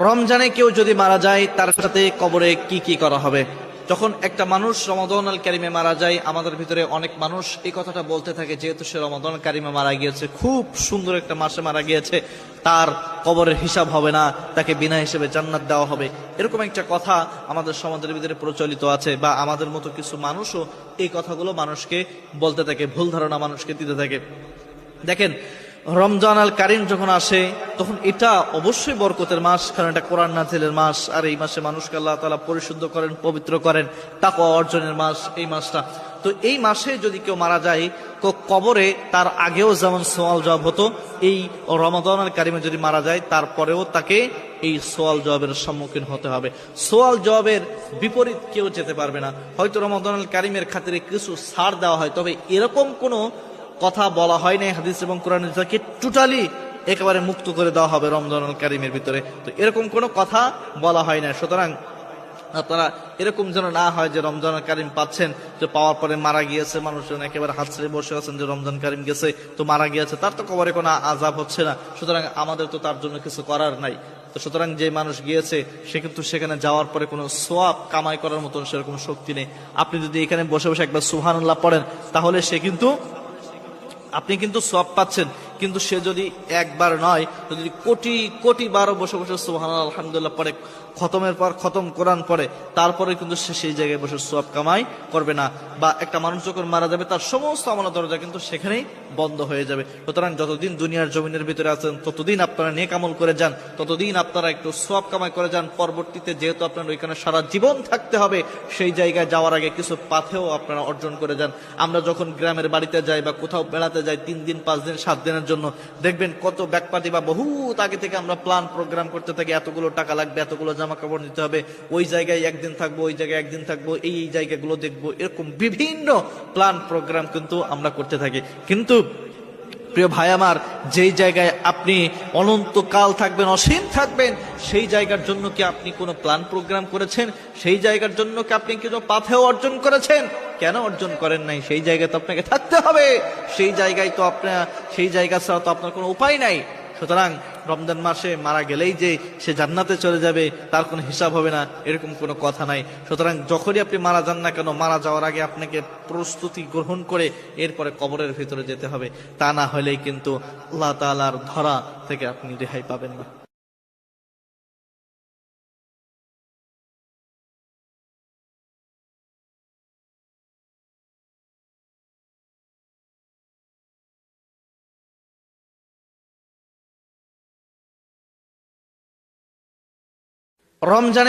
রমজানে কেউ যদি মারা যায় তার সাথে কবরে কি কি করা হবে? যখন একটা মানুষ রমাদান আল কারিমে মারা যায়, আমাদের ভিতরে অনেক মানুষ এই কথাটা বলতে থাকে, যেহেতু সে রমাদান আল কারিমে মারা গিয়েছে, খুব সুন্দর একটা মাসে মারা গিয়েছে, তার কবরের হিসাব হবে না, তাকে বিনা হিসেবে জান্নাত দেওয়া হবে। এরকম একটা কথা আমাদের সমাজের ভিতরে প্রচলিত আছে, বা আমাদের মতো কিছু মানুষও এই কথাগুলো মানুষকে বলতে থাকে, ভুল ধারণা মানুষকে দিতে থাকে। দেখেন, রমজান আল কারিম যখন আসে তখন এটা অবশ্যই বরকতের মাস, কারণ এটা কোরআন নাজিলের মাস। আর এই মাসে মানুষকে আল্লাহ তাআলা পরিশুদ্ধ করেন, পবিত্র করেন, তাকওয়া অর্জনের মাস এই মাসটা। তো এই মাসে যদি কেউ মারা যায়, কবরে তার আগেও যেমন সওয়াল জবাব হতো, এই রমাদান আল কারিমে যদি মারা যায় তারপরেও তাকে এই সওয়াল জবাবের সম্মুখীন হতে হবে। সওয়াল জবাবের বিপরীত কেউ যেতে পারবে না। হয়তো রমাদান আল কারিমের খাতিরে কিছু ছাড় দেওয়া হয়, তবে এরকম কোনো কথা বলা হয় নাই হাদিস এবং কোরআনে যাকে টোটালি একেবারে মুক্ত করে দেওয়া হবে রমজান আল কারিমের ভিতরে, তো এরকম কোনো কথা বলা হয় না। সুতরাং আপনারা এরকম যেন না হয় যে রমজান কারিম পাচ্ছেন, যে পাওয়ার পরে মারা গিয়েছে, মানুষজন একেবারে হাত ছেড়ে বসে আছেন যে রমজান কারিম গেছে তো মারা গিয়েছে, তার তো কবরে কোনো আযাব হচ্ছে না, সুতরাং আমাদের তো তার জন্য কিছু করার নাই। তো সুতরাং যে মানুষ গিয়েছে সে কিন্তু সেখানে যাওয়ার পরে কোনো সোয়াব কামাই করার মতন সেরকম শক্তি নেই। আপনি যদি এখানে বসে বসে একবার সুবহানাল্লাহ পড়েন, তাহলে আপনি কিন্তু সওয়াব পাচ্ছেন। কিন্তু সে যদি একবার নয়, যদি কোটি কোটি বারো বসে বসে সুবহানাল্লাহ আলহামদুলিল্লাহ পড়ে, খতমের পর খতম কোরআন পড়ে, তারপরে কিন্তু সে সেই জায়গায় বসে সওয়াব কামাই করবে না। বা একটা মানুষ যখন মারা যাবে তার সমস্ত আমলের দরজা কিন্তু সেখানেই বন্ধ হয়ে যাবে। সুতরাং যতদিন দুনিয়ার জমিনের ভিতরে আছেন ততদিন আপনারা নেক আমল করে যান, ততদিন আপনারা একটু সওয়াব কামাই করে যান। পরবর্তীতে যেহেতু আপনার ওইখানে সারা জীবন থাকতে হবে, সেই জায়গায় যাওয়ার আগে কিছু পাথেও আপনারা অর্জন করে যান। আমরা যখন গ্রামের বাড়িতে যাই বা কোথাও বেড়াতে যাই 3 দিন 5 দিন 7 দিনের জন্য, দেখবেন কত ব্যাগপাতি বা বহুত আগে থেকে আমরা প্ল্যান প্রোগ্রাম করতে থাকি, এতগুলো টাকা লাগবে, এতগুলো জামা কাপড় নিতে হবে, ওই জায়গায় একদিন থাকবো, ওই জায়গায় একদিন থাকবো, এই জায়গাগুলো দেখবো, এরকম বিভিন্ন প্ল্যান প্রোগ্রাম কিন্তু আমরা করতে থাকি। কিন্তু প্রিয় ভাই আমার, যেই জায়গায় আপনি অনন্তকাল থাকবেন, অসীম থাকবেন, সেই জায়গার জন্য কি আপনি কোনো প্ল্যান প্রোগ্রাম করেছেন? সেই জায়গার জন্য কি আপনি কোনো পাথেও অর্জন করেছেন? কেন অর্জন করেন নাই? সেই জায়গায় তো আপনাকে থাকতে হবে, সেই জায়গায় তো সেই জায়গা ছাড়া তো আপনার কোনো উপায় নাই। সুতরাং রমজান মাসে মারা গেলেই যে সে জান্নাতে চলে যাবে, তার কোনো হিসাব হবে না, এরকম কোনো কথা নাই। সুতরাং যখনই আপনি মারা যান না কেন, মারা যাওয়ার আগে আপনাকে প্রস্তুতি গ্রহণ করে এরপরে কবরের ভিতরে যেতে হবে। তা না হলেই কিন্তু আল্লাহ তাআলার ধরা থেকে আপনি রেহাই পাবেন না। রমজানে